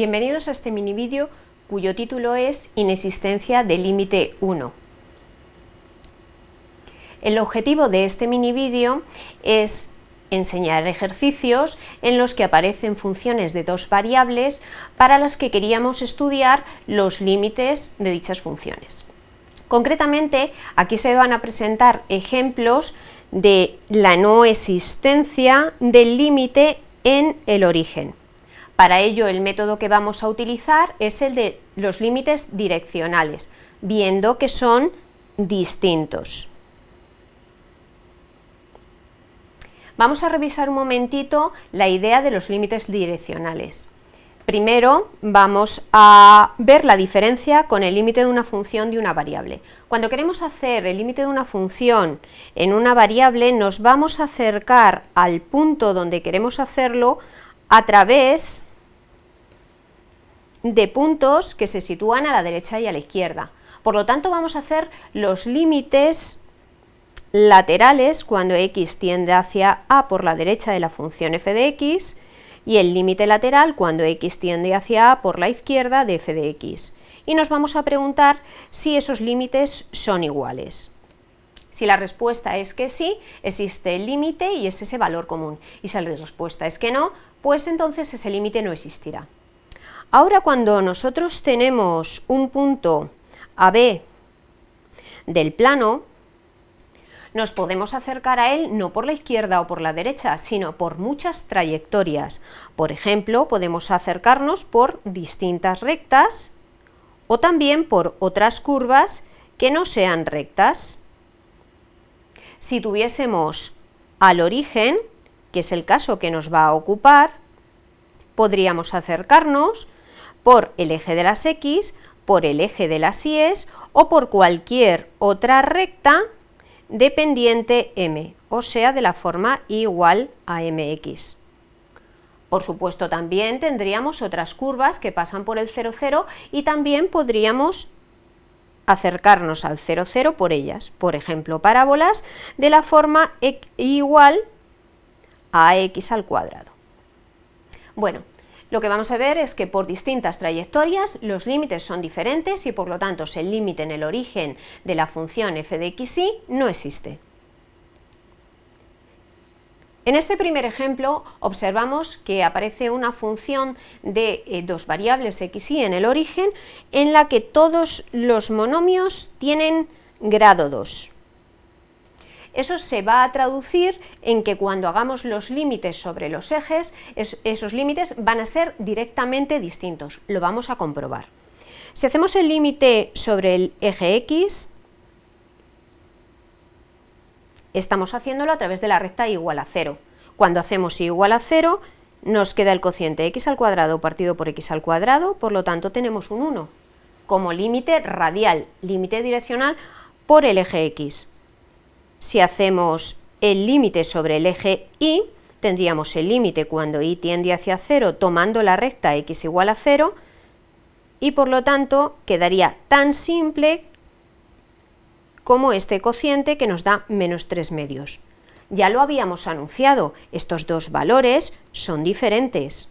Bienvenidos a este mini vídeo cuyo título es Inexistencia de límite 1. El objetivo de este mini vídeo es enseñar ejercicios en los que aparecen funciones de dos variables para las que queríamos estudiar los límites de dichas funciones. Concretamente, aquí se van a presentar ejemplos de la no existencia del límite en el origen. Para ello, el método que vamos a utilizar es el de los límites direccionales, viendo que son distintos. Vamos a revisar un momentito la idea de los límites direccionales. Primero vamos a ver la diferencia con el límite de una función de una variable. Cuando queremos hacer el límite de una función en una variable, nos vamos a acercar al punto donde queremos hacerlo a través de puntos que se sitúan a la derecha y a la izquierda. Por lo tanto, vamos a hacer los límites laterales cuando x tiende hacia a por la derecha de la función f de x y el límite lateral cuando x tiende hacia a por la izquierda de f de x. Y nos vamos a preguntar si esos límites son iguales. Si la respuesta es que sí, existe el límite y es ese valor común. Y si la respuesta es que no, pues entonces ese límite no existirá. Ahora, cuando nosotros tenemos un punto AB del plano, nos podemos acercar a él no por la izquierda o por la derecha, sino por muchas trayectorias. Por ejemplo, podemos acercarnos por distintas rectas o también por otras curvas que no sean rectas. Si tuviésemos al origen, que es el caso que nos va a ocupar, podríamos acercarnos por el eje de las x, por el eje de las y o por cualquier otra recta de pendiente m, o sea, de la forma y igual a mx. Por supuesto, también tendríamos otras curvas que pasan por el 0, 0 y también podríamos acercarnos al 0, 0 por ellas. Por ejemplo, parábolas de la forma igual a x al cuadrado. Bueno, lo que vamos a ver es que por distintas trayectorias los límites son diferentes y por lo tanto el límite en el origen de la función f de xy no existe. En este primer ejemplo observamos que aparece una función de dos variables x y en el origen en la que todos los monomios tienen grado 2. Eso se va a traducir en que cuando hagamos los límites sobre los ejes, esos límites van a ser directamente distintos. Lo vamos a comprobar. Si hacemos el límite sobre el eje x, estamos haciéndolo a través de la recta igual a 0. Cuando hacemos igual a 0, nos queda el cociente x al cuadrado partido por x al cuadrado, por lo tanto tenemos un 1 como límite radial, límite direccional por el eje x. Si hacemos el límite sobre el eje y, tendríamos el límite cuando y tiende hacia 0 tomando la recta x igual a 0 y por lo tanto quedaría tan simple como este cociente que nos da menos 3 medios. Ya lo habíamos anunciado, estos dos valores son diferentes.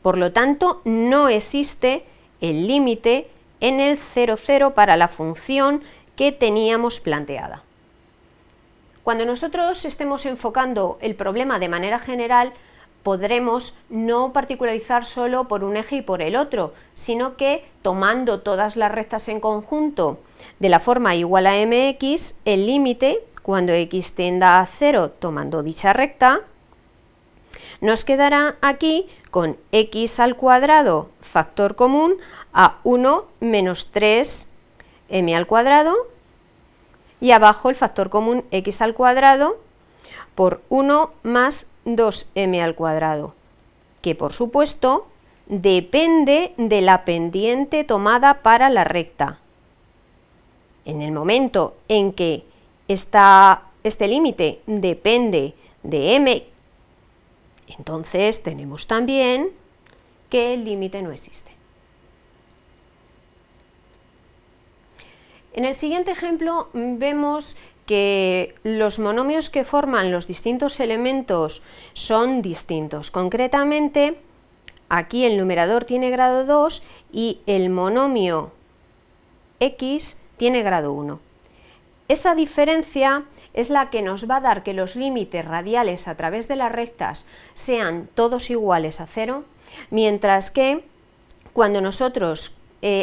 Por lo tanto, no existe el límite en el 0, 0 para la función que teníamos planteada. Cuando nosotros estemos enfocando el problema de manera general, podremos no particularizar solo por un eje y por el otro, sino que tomando todas las rectas en conjunto de la forma igual a mx, el límite, cuando x tienda a 0 tomando dicha recta, nos quedará aquí con x al cuadrado factor común a 1 menos 3m al cuadrado y abajo el factor común x al cuadrado por 1 más 2m al cuadrado, que por supuesto depende de la pendiente tomada para la recta. En el momento en que este límite depende de m, entonces tenemos también que el límite no existe. En el siguiente ejemplo vemos que los monomios que forman los distintos elementos son distintos. Concretamente, aquí el numerador tiene grado 2 y el monomio x tiene grado 1. Esa diferencia es la que nos va a dar que los límites radiales a través de las rectas sean todos iguales a 0, mientras que cuando nosotros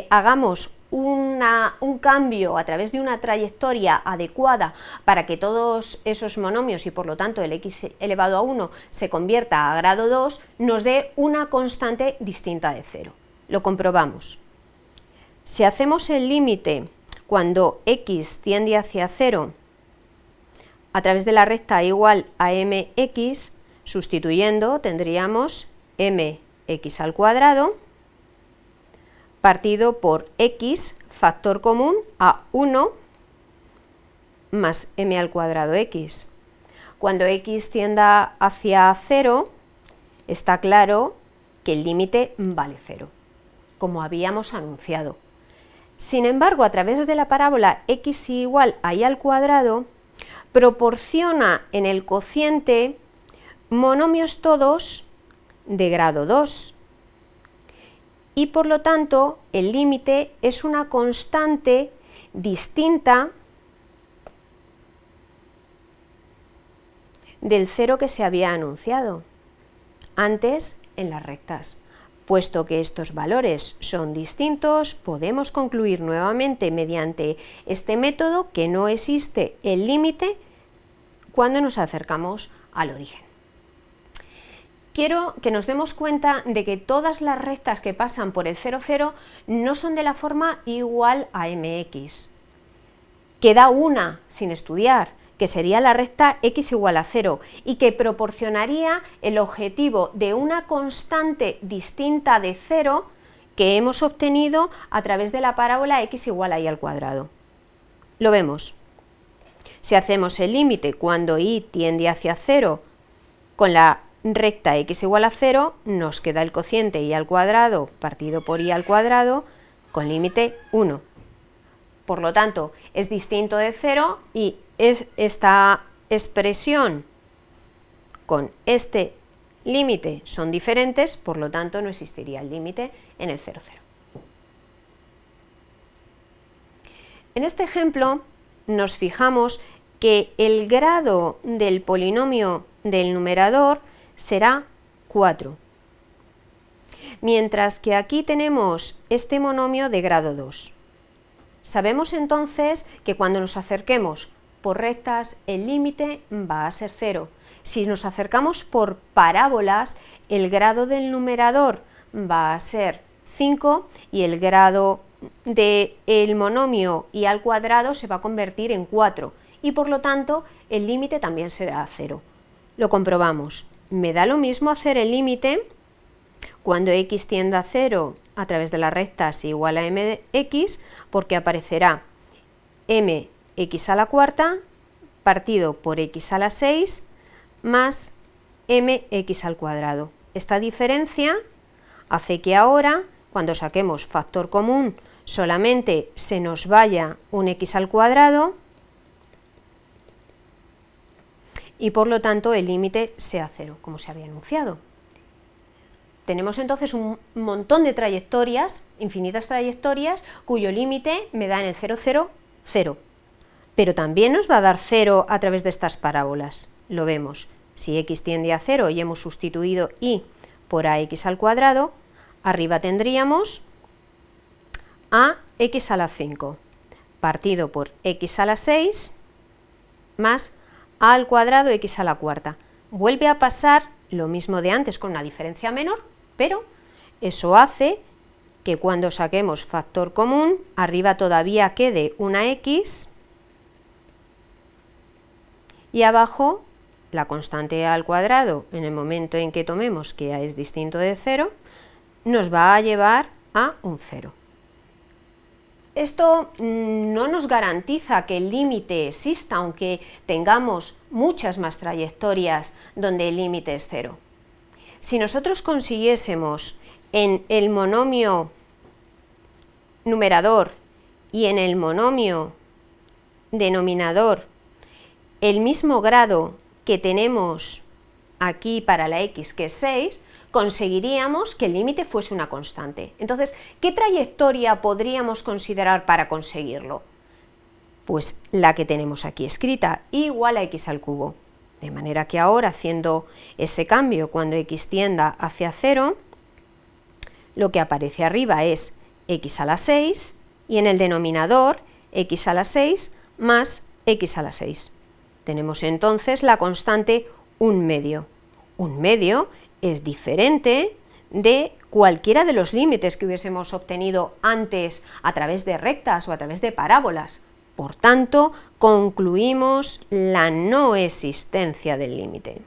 hagamos un cambio a través de una trayectoria adecuada para que todos esos monomios y por lo tanto el x elevado a 1 se convierta a grado 2, nos dé una constante distinta de 0. Lo comprobamos. Si hacemos el límite cuando x tiende hacia 0 a través de la recta igual a mx, sustituyendo tendríamos mx al cuadrado partido por x, factor común, a 1 más m al cuadrado x. Cuando x tienda hacia 0, está claro que el límite vale 0, como habíamos anunciado. Sin embargo, a través de la parábola x igual a y al cuadrado, proporciona en el cociente monomios todos de grado 2. Y por lo tanto el límite es una constante distinta del 0 que se había anunciado antes en las rectas. Puesto que estos valores son distintos, podemos concluir nuevamente mediante este método que no existe el límite cuando nos acercamos al origen. Quiero que nos demos cuenta de que todas las rectas que pasan por el 0, 0 no son de la forma igual a mx. Queda una sin estudiar, que sería la recta x igual a 0 y que proporcionaría el objetivo de una constante distinta de 0 que hemos obtenido a través de la parábola x igual a y al cuadrado. Lo vemos. Si hacemos el límite cuando y tiende hacia 0 con la recta x igual a 0, nos queda el cociente y al cuadrado partido por y al cuadrado con límite 1. Por lo tanto, es distinto de 0 y esta expresión con este límite son diferentes, por lo tanto no existiría el límite en el 0, 0. En este ejemplo nos fijamos que el grado del polinomio del numerador será 4, mientras que aquí tenemos este monomio de grado 2. Sabemos entonces que cuando nos acerquemos por rectas el límite va a ser 0. Si nos acercamos por parábolas, el grado del numerador va a ser 5 y el grado del monomio y al cuadrado se va a convertir en 4 y por lo tanto el límite también será 0. Lo comprobamos. Me da lo mismo hacer el límite cuando x tienda a 0 a través de las rectas igual a mx, porque aparecerá mx a la cuarta partido por x a la 6 más mx al cuadrado. Esta diferencia hace que ahora, cuando saquemos factor común, solamente se nos vaya un x al cuadrado y por lo tanto el límite sea 0, como se había anunciado. Tenemos entonces un montón de trayectorias, infinitas trayectorias, cuyo límite me da en el 0, 0, 0. Pero también nos va a dar 0 a través de estas parábolas. Lo vemos. Si x tiende a 0 y hemos sustituido y por ax al cuadrado, arriba tendríamos ax a la 5 partido por x a la 6 más a al cuadrado x a la cuarta. Vuelve a pasar lo mismo de antes con una diferencia menor, pero eso hace que cuando saquemos factor común, arriba todavía quede una x y abajo la constante a al cuadrado, en el momento en que tomemos que a es distinto de 0, nos va a llevar a un 0. Esto no nos garantiza que el límite exista, aunque tengamos muchas más trayectorias donde el límite es 0. Si nosotros consiguiésemos en el monomio numerador y en el monomio denominador el mismo grado que tenemos aquí para la x, que es 6, conseguiríamos que el límite fuese una constante. Entonces, ¿qué trayectoria podríamos considerar para conseguirlo? Pues la que tenemos aquí escrita, igual a x al cubo. De manera que ahora, haciendo ese cambio cuando x tienda hacia 0, lo que aparece arriba es x a la 6 y en el denominador x a la 6 más x a la 6. Tenemos entonces la constante 1/2. 1/2 es diferente de cualquiera de los límites que hubiésemos obtenido antes a través de rectas o a través de parábolas. Por tanto, concluimos la no existencia del límite.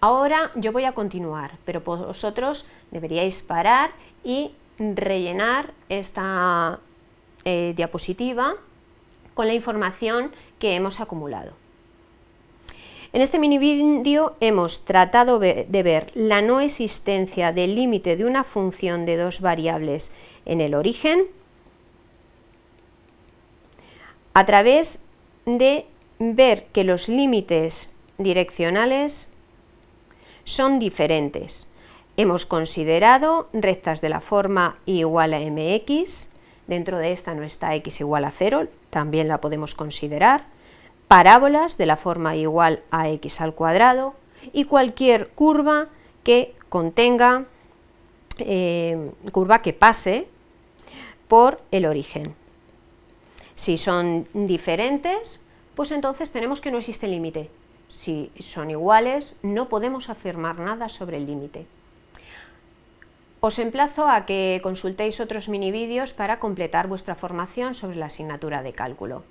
Ahora yo voy a continuar, pero vosotros deberíais parar y rellenar esta diapositiva con la información que hemos acumulado. En este mini vídeo hemos tratado de ver la no existencia del límite de una función de dos variables en el origen a través de ver que los límites direccionales son diferentes. Hemos considerado rectas de la forma y igual a mx, dentro de esta no está x igual a 0, también la podemos considerar, parábolas de la forma igual a x al cuadrado y cualquier curva que contenga, curva que pase por el origen. Si son diferentes, pues entonces tenemos que no existe límite. Si son iguales, no podemos afirmar nada sobre el límite. Os emplazo a que consultéis otros mini vídeos para completar vuestra formación sobre la asignatura de cálculo.